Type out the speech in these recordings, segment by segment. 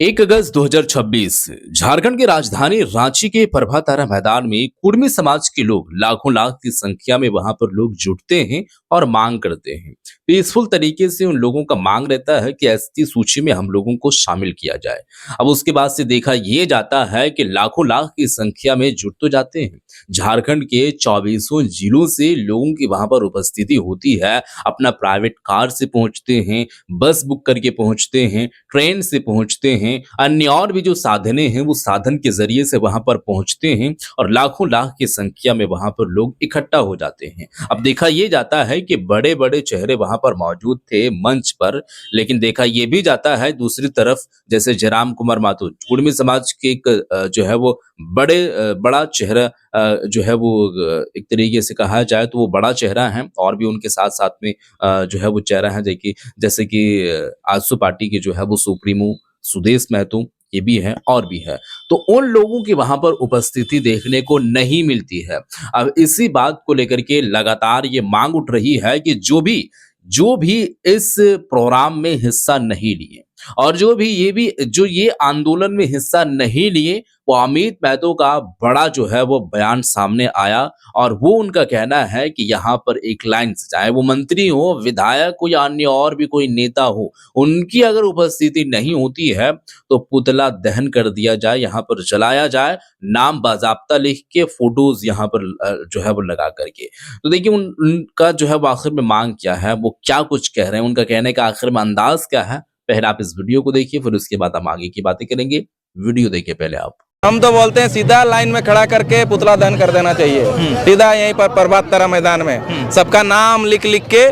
1 अगस्त 2026 झारखंड की राजधानी रांची के प्रभातारा मैदान में कुर्मी समाज के लोग लाखों लाख की संख्या में वहां पर लोग जुटते हैं और मांग करते हैं। पीसफुल तरीके से उन लोगों का मांग रहता है कि एसटी सूची में हम लोगों को शामिल किया जाए। अब उसके बाद से देखा ये जाता है कि लाखों लाख की संख्या में जुट तो जाते हैं। झारखंड के 24 जिलों से लोगों की वहां पर उपस्थिति होती है। अपना प्राइवेट कार से पहुंचते हैं, बस बुक करके पहुंचते हैं, ट्रेन से पहुंचते हैं, अन्य और भी जो साधने हैं वो साधन के जरिए से वहां पर पहुंचते हैं और लाखों लाख की संख्या में वहां पर लोग इकट्ठा हो जाते हैं। अब देखा ये जाता है कि बड़े बड़े चेहरे वहां पर मौजूद थे मंच पर, लेकिन देखा ये भी जाता है दूसरी तरफ, जैसे जयराम कुमार माथुर कुर्मी समाज के एक जो है वो बड़ा चेहरा जो है वो एक तरीके से कहा जाए तो वो बड़ा चेहरा है। और भी उनके साथ साथ में जो है वो चेहरा है जैसे कि आजसू पार्टी के जो है वो सुप्रीमो सुदेश महतो, ये भी है और भी है। तो उन लोगों की वहां पर उपस्थिति देखने को नहीं मिलती है। अब इसी बात को लेकर के लगातार ये मांग उठ रही है कि जो भी इस प्रोग्राम में हिस्सा नहीं लिए और जो ये आंदोलन में हिस्सा नहीं लिए, वो अमित महतो का बड़ा जो है वो बयान सामने आया और वो उनका कहना है कि यहाँ पर एक लाइन से, चाहे वो मंत्री हो, विधायक हो या अन्य और भी कोई नेता हो, उनकी अगर उपस्थिति नहीं होती है तो पुतला दहन कर दिया जाए, यहाँ पर जलाया जाए, नाम बाजाब्ता लिख के फोटोज यहाँ पर जो है वो लगा करके। तो देखिए उनका जो है वो आखिर में मांग क्या है, वो क्या कुछ कह रहे हैं, उनका कहने का आखिर में अंदाज क्या है। पहले आप इस वीडियो को देखिए, फिर उसके बाद हम आगे की बातें करेंगे। वीडियो देखिए पहले आप। हम तो बोलते हैं सीधा लाइन में खड़ा करके पुतला दहन कर देना चाहिए, सीधा यहीं पर प्रभात तारा मैदान में सबका नाम लिख लिख के,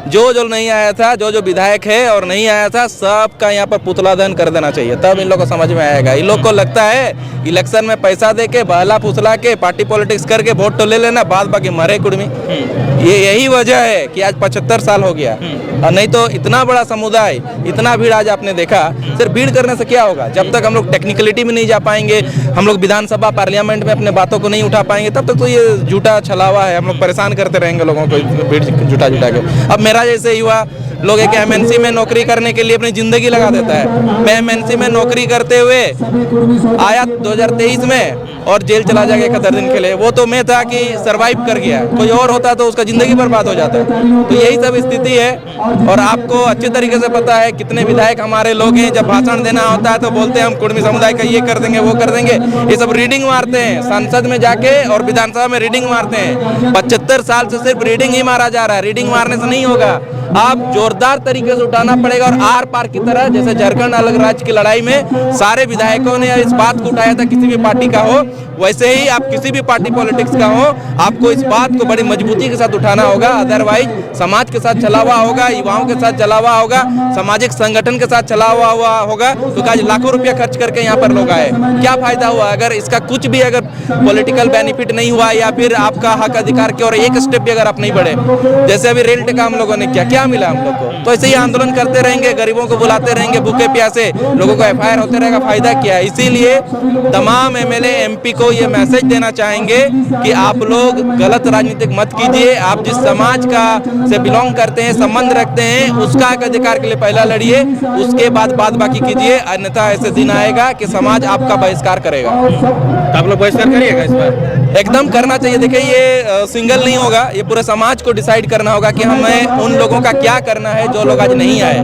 जो नहीं आया था, जो विधायक है और नहीं आया था, सबका यहाँ पर पुतला दहन कर देना चाहिए। तब इन लोग को समझ में आएगा। इन लोग को लगता है इलेक्शन में पैसा दे के, बहला फुसला के, पार्टी पॉलिटिक्स करके वोट तो ले लेना, बाद बाकी मरे कुड़मी। ये यही वजह है कि आज 75 साल हो गया। और नहीं तो इतना बड़ा समुदाय, इतना भीड़ आज आपने देखा। सिर्फ भीड़ करने से क्या होगा? जब तक हम लोग टेक्निकलिटी में नहीं जा पाएंगे, हम लोग विधानसभा पार्लियामेंट में अपने बातों को नहीं उठा पाएंगे, तब तक तो ये झूठा छलावा है। हम लोग परेशान करते रहेंगे लोगों को भीड़ जुटा के। अब मेरा जैसे युवा लोग एक एमएनसी में नौकरी करने के लिए अपनी जिंदगी लगा देता है। मैं एमएनसी में नौकरी करते हुए आया 2023 में और जेल चला जाएगा 71 दिन के लिए। वो तो मैं था कि सरवाइव कर गया, कोई और होता तो उसका जिंदगी बर्बाद हो जाता है। तो यही सब स्थिति है। और आपको अच्छे तरीके से पता है कितने विधायक हमारे लोग हैं, जब भाषण देना होता है तो बोलते हैं हम कुर्मी समुदाय का ये कर देंगे, वो कर देंगे। ये सब रीडिंग मारते हैं संसद में जाके और विधानसभा में रीडिंग मारते हैं। 75 साल से सिर्फ रीडिंग ही मारा जा रहा है। रीडिंग मारने से नहीं होगा, आप जोरदार तरीके से उठाना पड़ेगा। और आर पार की तरह, जैसे झारखंड अलग राज्य की लड़ाई में सारे विधायकों ने इस बात को उठाया था, किसी भी पार्टी का हो, वैसे ही आप किसी भी पार्टी पॉलिटिक्स का हो, आपको इस बात को बड़ी मजबूती के साथ उठाना होगा। अदरवाइज समाज के साथ चला हुआ होगा, युवाओं के साथ चला हुआ होगा, सामाजिक संगठन के साथ चला हुआ होगा। तो आज लाखों रुपया खर्च करके यहाँ पर लोग आए, क्या फायदा हुआ? अगर इसका कुछ भी अगर पॉलिटिकल बेनिफिट नहीं हुआ या फिर आपका हक अधिकार की और एक स्टेप भी अगर आप नहीं बढ़े, जैसे अभी रेल टेका हम लोगों ने क्या मिला हम लोग को? तो ऐसे ही आंदोलन करते रहेंगे, गरीबों को बुलाते रहेंगे, भूखे प्यासे लोगों को एफआईआर होते रहेगा, फायदा क्या है? इसीलिए तमाम एमएलए एमपी को ये मैसेज देना चाहेंगे कि आप लोग गलत राजनीतिक मत कीजिए। आप जिस समाज का से बिलोंग करते हैं, संबंध रखते हैं, उसका हक अधिकार के लिए पहला लड़िए, उसके बाद बाकी कीजिए। अन्यथा ऐसे दिन आएगा कि समाज आपका बहिष्कार करेगा। तो आप लोग बहिष्कार करिएगा इस बार? एकदम करना चाहिए। देखिए ये सिंगल नहीं होगा, ये पूरे समाज को डिसाइड करना होगा कि हमें उन लोगों का क्या करना है जो लोग आज नहीं आए।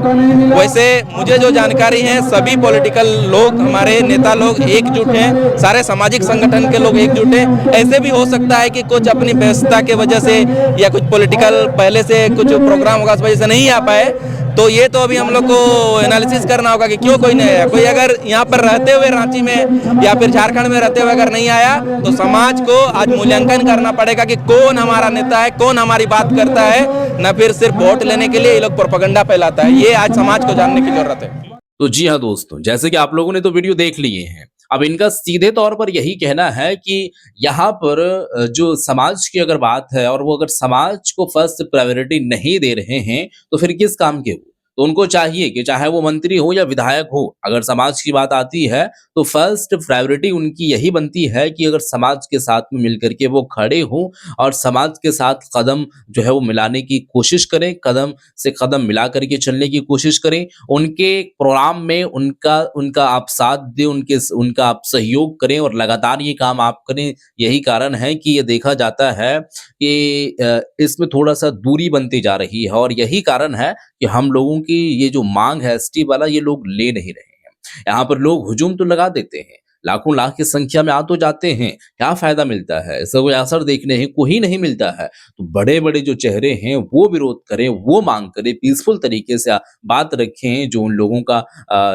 वैसे मुझे जो जानकारी है, सभी पॉलिटिकल लोग, हमारे नेता लोग एकजुट हैं, सारे सामाजिक संगठन के लोग एकजुट हैं। ऐसे भी हो सकता है कि कुछ अपनी व्यस्तता के वजह से या कुछ पॉलिटिकल पहले से कुछ प्रोग्राम होगा, उस वजह से नहीं आ पाए। तो ये तो अभी हम लोग को एनालिसिस करना होगा कि क्यों कोई नहीं आया। कोई अगर यहाँ पर रहते हुए रांची में या फिर झारखंड में रहते हुए अगर नहीं आया, तो समाज को आज मूल्यांकन करना पड़ेगा कि कौन हमारा नेता है, कौन हमारी बात करता है, न फिर सिर्फ वोट लेने के लिए ये लोग प्रोपेगेंडा फैलाता है। ये आज समाज को जानने की जरूरत है। तो जी हाँ दोस्तों, जैसे कि आप लोगों ने तो वीडियो देख लिए हैं। अब इनका सीधे तौर पर यही कहना है कि यहाँ पर जो समाज की अगर बात है और वो अगर समाज को फर्स्ट प्रायोरिटी नहीं दे रहे हैं तो फिर किस काम के वो? तो उनको चाहिए कि चाहे वो मंत्री हो या विधायक हो, अगर समाज की बात आती है तो फर्स्ट प्रायोरिटी उनकी यही बनती है कि अगर समाज के साथ में मिलकर के वो खड़े हों और समाज के साथ कदम जो है वो मिलाने की कोशिश करें, कदम से कदम मिला करके चलने की कोशिश करें। उनके प्रोग्राम में उनका उनका आप साथ दें, उनका आप सहयोग करें और लगातार ये काम आप करें। यही कारण है कि ये देखा जाता है कि इसमें थोड़ा-सा दूरी बनती जा रही है और यही कारण है कि हम लोगों की ये जो माँग है एसटी वाला ये लोग ले नहीं रहे हैं। यहाँ पर लोग हुजूम तो लगा देते हैं, लाखों लाख की संख्या में आ तो जाते हैं, क्या फ़ायदा मिलता है? इसका कोई असर देखने को ही नहीं मिलता है। तो बड़े-बड़े जो चेहरे हैं वो विरोध करें, वो माँग करें, पीसफुल तरीके से बात रखें, जो उन लोगों का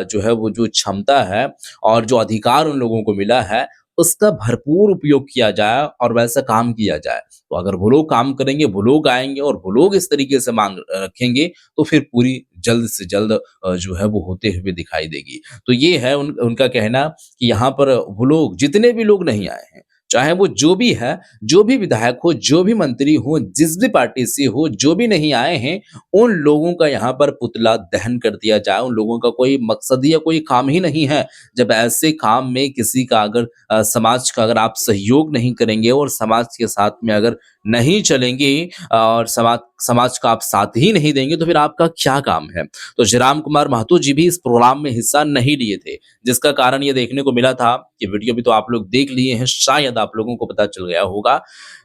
जो है वो जो क्षमता है और जो अधिकार उन लोगों को मिला है, उसका भरपूर उपयोग किया जाए और वैसा काम किया जाए। तो अगर वो लोग काम करेंगे, वो लोग आएँगे और वो लोग इस तरीके से माँग रखेंगे, तो फिर पूरी जल्द से जल्द जो है वो होते हुए दिखाई देगी। तो ये है उनका कहना कि यहाँ पर वो लोग जितने भी लोग नहीं आए हैं, चाहे वो जो भी है, जो भी विधायक हो, जो भी मंत्री हो, जिस भी पार्टी से हो, जो भी नहीं आए हैं, उन लोगों का यहाँ पर पुतला दहन कर दिया जाए। उन लोगों का कोई मकसद या कोई काम ही नहीं है। जब ऐसे काम में किसी का अगर समाज का अगर आप सहयोग नहीं करेंगे और समाज के साथ में अगर नहीं चलेंगे और समाज समाज का आप साथ ही नहीं देंगे, तो फिर आपका क्या काम है? तो जयराम कुमार महतो जी भी इस प्रोग्राम में हिस्सा नहीं लिए थे, जिसका कारण ये देखने को मिला था कि वीडियो भी तो आप लोग देख लिए हैं, शायद आप लोगों को पता चल गया होगा।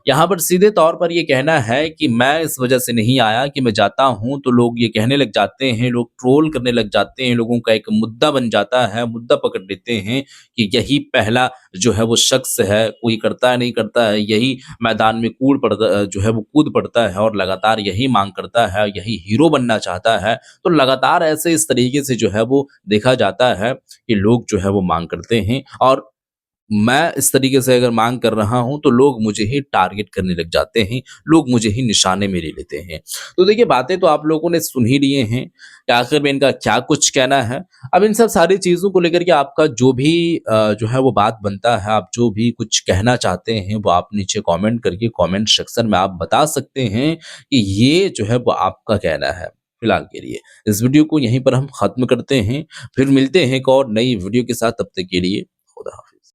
यहाँ पर सीधे तौर पर ये कहना है कि मैं इस वजह से नहीं आया कि मैं जाता हूँ तो लोग ये कहने लग जाते हैं, लोग ट्रोल करने लग जाते हैं, लोगों का एक मुद्दा बन जाता है, मुद्दा पकड़ लेते हैं कि यही पहला जो है वो शख्स है, कोई करता है नहीं करता है, यही मैदान में जो है वो कूद पड़ता है और लगातार यही माँग करता है, यही हीरो बनना चाहता है। तो लगातार ऐसे इस तरीके से जो है वो देखा जाता है कि लोग जो है वो माँग करते हैं और मैं इस तरीके से अगर माँग कर रहा हूँ, तो लोग मुझे ही टारगेट करने लग जाते हैं, लोग मुझे ही निशाने में ले लेते हैं। तो देखिए, बातें तो आप लोगों ने सुन ही लिए हैं कि आखिर में इनका क्या कुछ कहना है। अब इन सब सारी चीज़ों को लेकर के आपका जो भी जो है वो बात बनता है, आप जो भी कुछ कहना चाहते हैं, वो आप नीचे कमेंट करके कमेंट सेक्शन में आप बता सकते हैं कि ये जो है वो आपका कहना है। फिलहाल के लिए इस वीडियो को यहीं पर हम ख़त्म करते हैं, फिर मिलते हैं एक और नई वीडियो के साथ, तब तक के लिए खुदा हाफ़िज़।